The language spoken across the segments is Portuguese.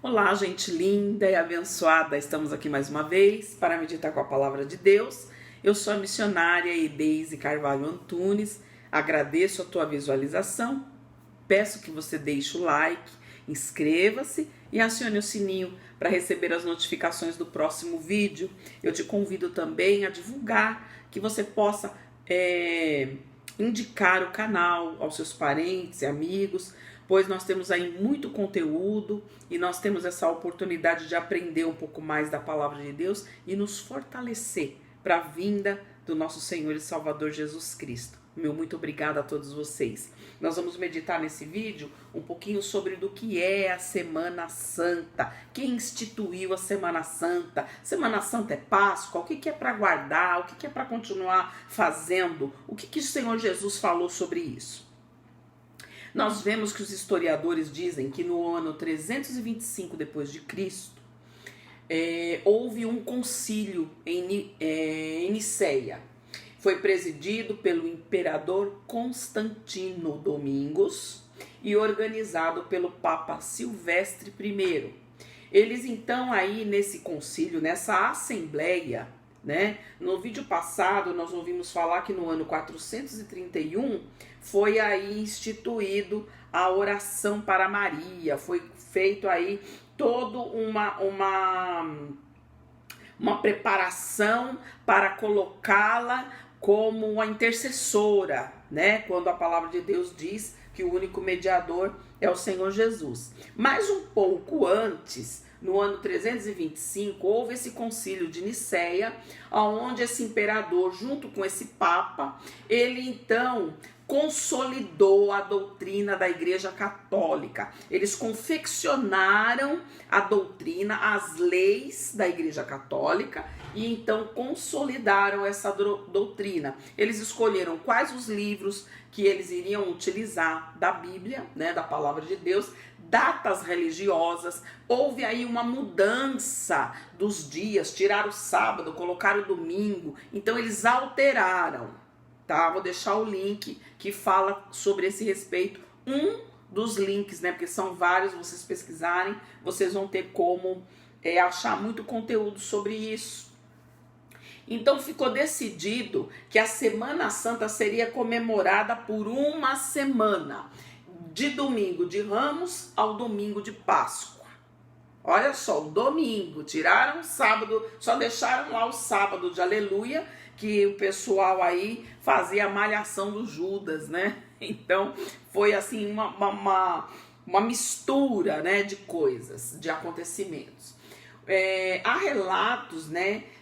Olá, gente linda e abençoada. Estamos aqui mais uma vez para meditar com a palavra de Deus. Eu sou a missionária Deise Carvalho Antunes. Agradeço a tua visualização. Peço que você deixe o like, inscreva-se e acione o sininho para receber as notificações do próximo vídeo. Eu te convido também a divulgar, que você possa indicar o canal aos seus parentes e amigos, pois nós temos aí muito conteúdo e nós temos essa oportunidade de aprender um pouco mais da palavra de Deus e nos fortalecer para a vinda do nosso Senhor e Salvador Jesus Cristo. Meu muito obrigada a todos vocês. Nós vamos meditar nesse vídeo um pouquinho sobre do que é a Semana Santa. Quem instituiu a Semana Santa? Semana Santa é Páscoa? O que é para guardar? O que é para continuar fazendo? O que o Senhor Jesus falou sobre isso? Nós vemos que os historiadores dizem que no ano 325 depois de Cristo, houve um concílio em Niceia. Foi presidido pelo imperador Constantino Domingos e organizado pelo Papa Silvestre I. Eles então aí nesse concílio, nessa assembleia, no vídeo passado nós ouvimos falar que no ano 431 foi aí instituído a oração para Maria, foi feito aí toda uma preparação para colocá-la como a intercessora, quando a palavra de Deus diz que o único mediador é o Senhor Jesus. Mas um pouco antes, no ano 325, houve esse concílio de Niceia, onde esse imperador, junto com esse papa, ele então consolidou a doutrina da Igreja Católica. Eles confeccionaram a doutrina, as leis da Igreja Católica e então consolidaram essa doutrina. Eles escolheram quais os livros que eles iriam utilizar da Bíblia, da palavra de Deus, datas religiosas. Houve aí uma mudança dos dias, tiraram o sábado, colocaram o domingo, então eles alteraram. Vou deixar o link que fala sobre esse respeito, um dos links, porque são vários, vocês pesquisarem, vocês vão ter como achar muito conteúdo sobre isso. Então ficou decidido que a Semana Santa seria comemorada por uma semana, de domingo de Ramos ao domingo de Páscoa. Olha só, o domingo, tiraram o sábado, só deixaram lá o sábado de Aleluia, que o pessoal aí fazia a malhação do Judas, Então, foi assim uma mistura, de coisas, de acontecimentos. Há relatos,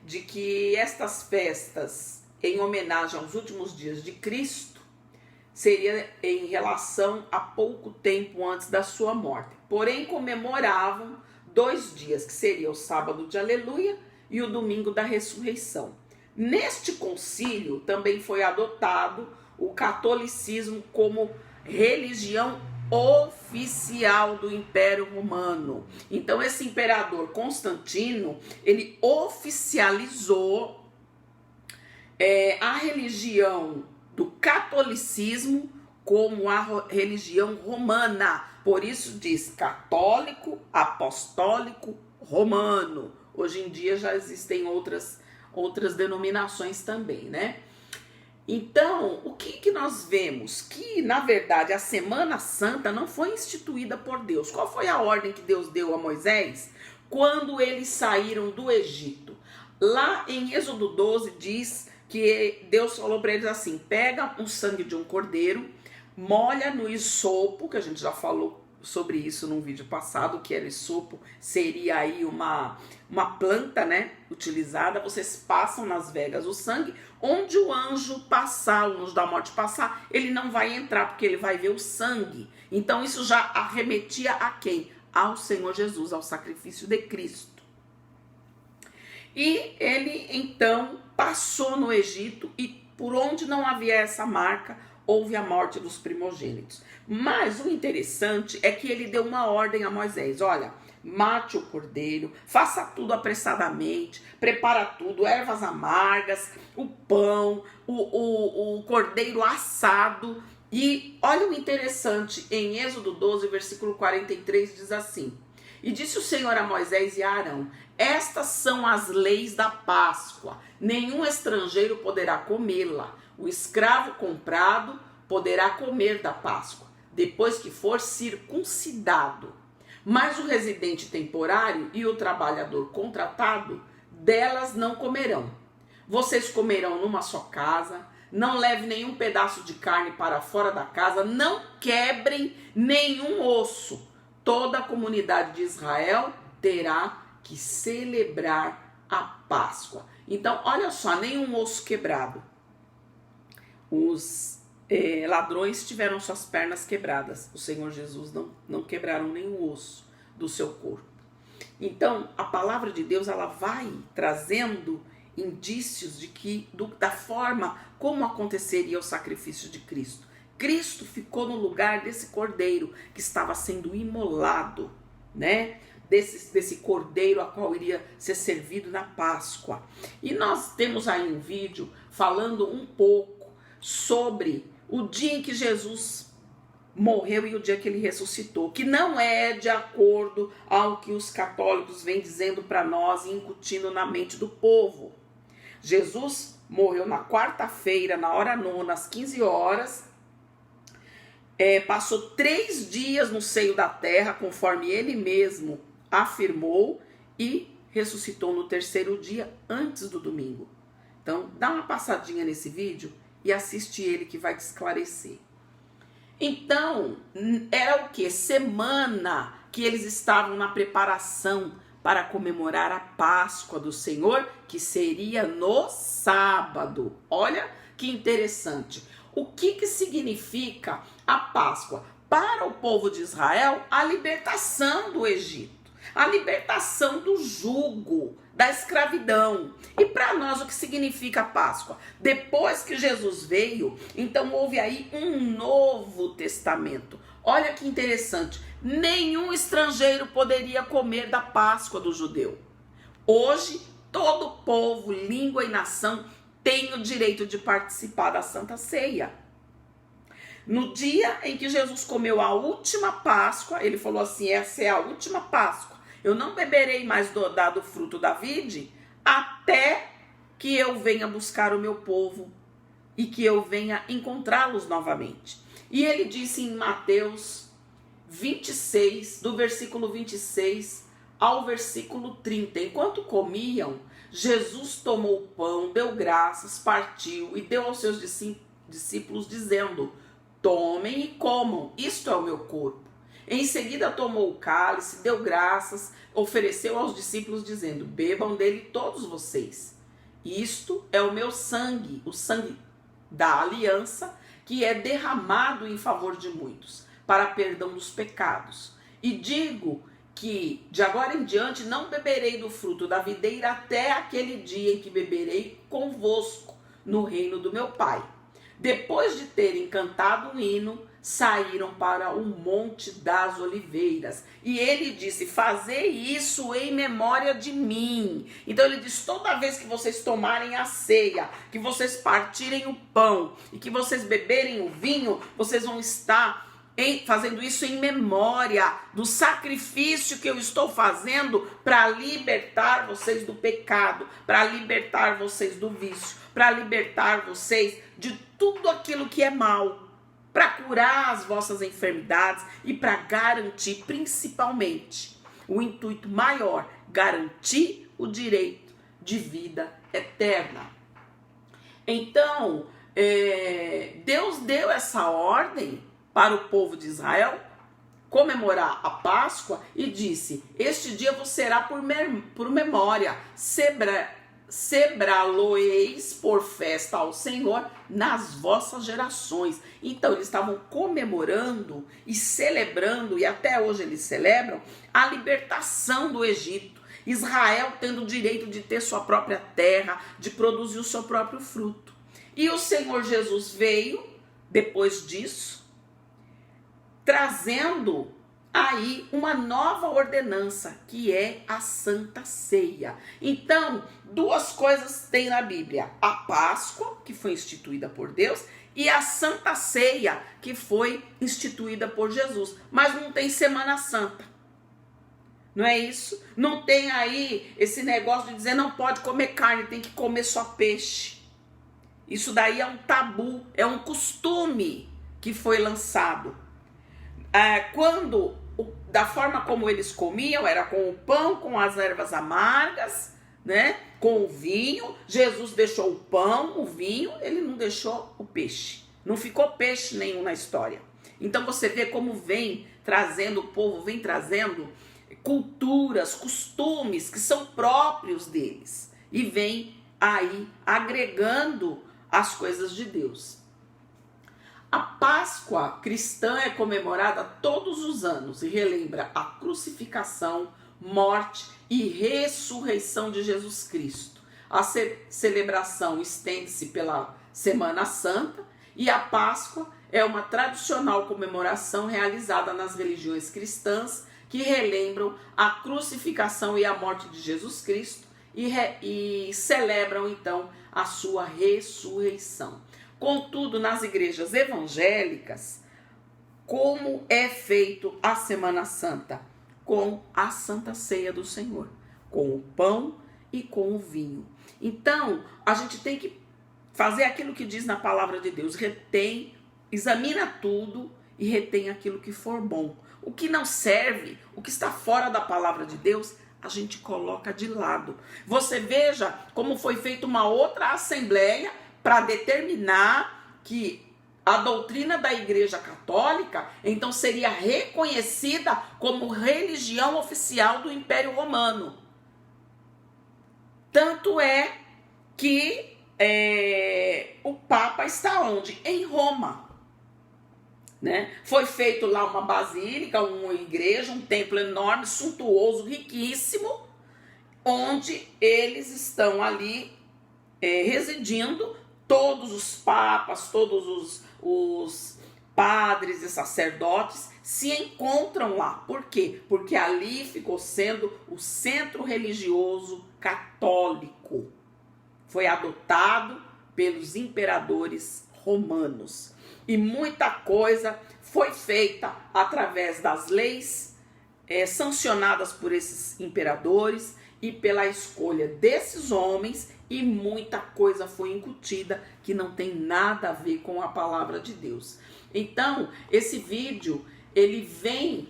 de que estas festas, em homenagem aos últimos dias de Cristo, seria em relação a pouco tempo antes da sua morte. Porém, comemoravam 2 dias, que seria o sábado de Aleluia e o domingo da ressurreição. Neste concílio também foi adotado o catolicismo como religião oficial do Império Romano. Então esse imperador Constantino, ele oficializou a religião do catolicismo como a religião romana. Por isso diz católico, apostólico, romano. Hoje em dia já existem outras denominações também, Então, o que nós vemos? Que, na verdade, a Semana Santa não foi instituída por Deus. Qual foi a ordem que Deus deu a Moisés quando eles saíram do Egito? Lá em Êxodo 12 diz que Deus falou para eles assim: pega o sangue de um cordeiro, molha no hisopo, que a gente já falou sobre isso num vídeo passado, que era hisopo, seria aí uma planta, utilizada. Vocês passam nas vegas o sangue, onde o anjo passar, o anjo da morte passar, ele não vai entrar, porque ele vai ver o sangue. Então isso já arremetia a quem? Ao Senhor Jesus, ao sacrifício de Cristo. E ele então passou no Egito, e por onde não havia essa marca, houve a morte dos primogênitos. Mas o interessante é que ele deu uma ordem a Moisés: olha, mate o cordeiro, faça tudo apressadamente, prepara tudo, ervas amargas, o pão, o cordeiro assado. E olha o interessante, em Êxodo 12, versículo 43, diz assim: E disse o Senhor a Moisés e a Arão: estas são as leis da Páscoa. Nenhum estrangeiro poderá comê-la. O escravo comprado poderá comer da Páscoa, depois que for circuncidado. Mas o residente temporário e o trabalhador contratado delas não comerão. Vocês comerão numa só casa. Não leve nenhum pedaço de carne para fora da casa. Não quebrem nenhum osso. Toda a comunidade de Israel terá que celebrar a Páscoa. Então, olha só, nenhum osso quebrado. Os ladrões tiveram suas pernas quebradas. O Senhor Jesus não quebraram nenhum osso do seu corpo. Então, a palavra de Deus, ela vai trazendo indícios de que da forma como aconteceria o sacrifício de Cristo. Cristo ficou no lugar desse cordeiro que estava sendo imolado, né? Desse cordeiro a qual iria ser servido na Páscoa. E nós temos aí um vídeo falando um pouco sobre o dia em que Jesus morreu e o dia que ele ressuscitou, que não é de acordo ao que os católicos vêm dizendo para nós e incutindo na mente do povo. Jesus morreu na quarta-feira, na hora nona, às 15 horas, passou 3 dias no seio da terra, conforme ele mesmo afirmou, e ressuscitou no 3º dia, antes do domingo. Então, dá uma passadinha nesse vídeo e assiste ele, que vai te esclarecer. Então, era o que? Semana que eles estavam na preparação para comemorar a Páscoa do Senhor, que seria no sábado. Olha que interessante. O que significa a Páscoa? Para o povo de Israel, a libertação do Egito, a libertação do jugo, da escravidão. E para nós, o que significa a Páscoa? Depois que Jesus veio, então houve aí um novo testamento. Olha que interessante. Nenhum estrangeiro poderia comer da Páscoa do judeu. Hoje, todo povo, língua e nação tem o direito de participar da Santa Ceia. No dia em que Jesus comeu a última Páscoa, ele falou assim: essa é a última Páscoa. Eu não beberei mais do fruto da vide até que eu venha buscar o meu povo e que eu venha encontrá-los novamente. E ele disse em Mateus 26, do versículo 26 ao versículo 30. Enquanto comiam, Jesus tomou o pão, deu graças, partiu e deu aos seus discípulos, dizendo: tomem e comam, isto é o meu corpo. Em seguida tomou o cálice, deu graças, ofereceu aos discípulos, dizendo: bebam dele todos vocês. Isto é o meu sangue, o sangue da aliança, que é derramado em favor de muitos, para perdão dos pecados. E digo que de agora em diante não beberei do fruto da videira até aquele dia em que beberei convosco no reino do meu Pai. Depois de terem cantado um hino, saíram para o Monte das Oliveiras. E ele disse: fazei isso em memória de mim. Então ele diz: toda vez que vocês tomarem a ceia, que vocês partirem o pão e que vocês beberem o vinho, vocês vão estar fazendo isso em memória do sacrifício que eu estou fazendo para libertar vocês do pecado, para libertar vocês do vício, para libertar vocês de tudo aquilo que é mal, para curar as vossas enfermidades e para garantir, principalmente, o intuito maior: garantir o direito de vida eterna. Então, Deus deu essa ordem para o povo de Israel comemorar a Páscoa e disse: este dia vos será por memória, celebrá-lo-eis por festa ao Senhor nas vossas gerações. Então eles estavam comemorando e celebrando, e até hoje eles celebram, a libertação do Egito. Israel tendo o direito de ter sua própria terra, de produzir o seu próprio fruto. E o Senhor Jesus veio, depois disso, trazendo aí uma nova ordenança, que é a Santa Ceia. Então, 2 coisas tem na Bíblia: a Páscoa, que foi instituída por Deus, e a Santa Ceia, que foi instituída por Jesus. Mas não tem Semana Santa. Não é isso? Não tem aí esse negócio de dizer não pode comer carne, tem que comer só peixe. Isso daí é um tabu, é um costume que foi lançado. Da forma como eles comiam, era com o pão, com as ervas amargas, né? Com o vinho. Jesus deixou o pão, o vinho, ele não deixou o peixe. Não ficou peixe nenhum na história. Então você vê como vem trazendo, o povo vem trazendo culturas, costumes que são próprios deles. E vem aí agregando as coisas de Deus. A Páscoa cristã é comemorada todos os anos e relembra a crucificação, morte e ressurreição de Jesus Cristo. A celebração estende-se pela Semana Santa e a Páscoa é uma tradicional comemoração realizada nas religiões cristãs que relembram a crucificação e a morte de Jesus Cristo e celebram então a sua ressurreição. Contudo, nas igrejas evangélicas, como é feito a Semana Santa? Com a Santa Ceia do Senhor, com o pão e com o vinho. Então, a gente tem que fazer aquilo que diz na palavra de Deus, examina tudo e retém aquilo que for bom. O que não serve, o que está fora da palavra de Deus, a gente coloca de lado. Você veja como foi feita uma outra assembleia para determinar que a doutrina da Igreja Católica, então, seria reconhecida como religião oficial do Império Romano. Tanto é que o Papa está onde? Em Roma. Né? Foi feito lá uma basílica, uma igreja, um templo enorme, suntuoso, riquíssimo, onde eles estão ali residindo. Todos os papas, todos os padres e sacerdotes se encontram lá. Por quê? Porque ali ficou sendo o centro religioso católico. Foi adotado pelos imperadores romanos. E muita coisa foi feita através das leis sancionadas por esses imperadores e pela escolha desses homens, e muita coisa foi incutida que não tem nada a ver com a palavra de Deus. Então, esse vídeo, ele vem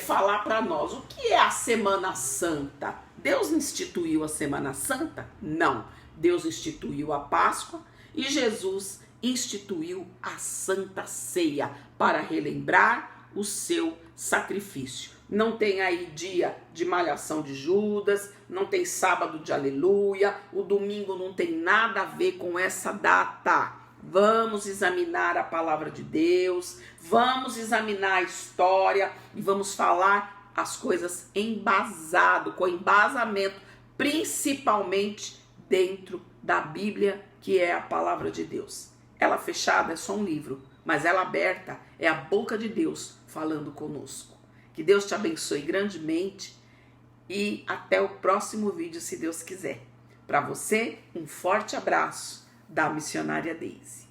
falar para nós o que é a Semana Santa. Deus instituiu a Semana Santa? Não. Deus instituiu a Páscoa e Jesus instituiu a Santa Ceia para relembrar o seu sacrifício. Não tem aí dia de malhação de Judas, não tem sábado de aleluia, o domingo não tem nada a ver com essa data. Vamos examinar a palavra de Deus, vamos examinar a história e vamos falar as coisas embasado, com embasamento, principalmente dentro da Bíblia, que é a palavra de Deus. Ela fechada é só um livro, mas ela aberta é a boca de Deus falando conosco. Que Deus te abençoe grandemente e até o próximo vídeo, se Deus quiser. Para você, um forte abraço da missionária Deise.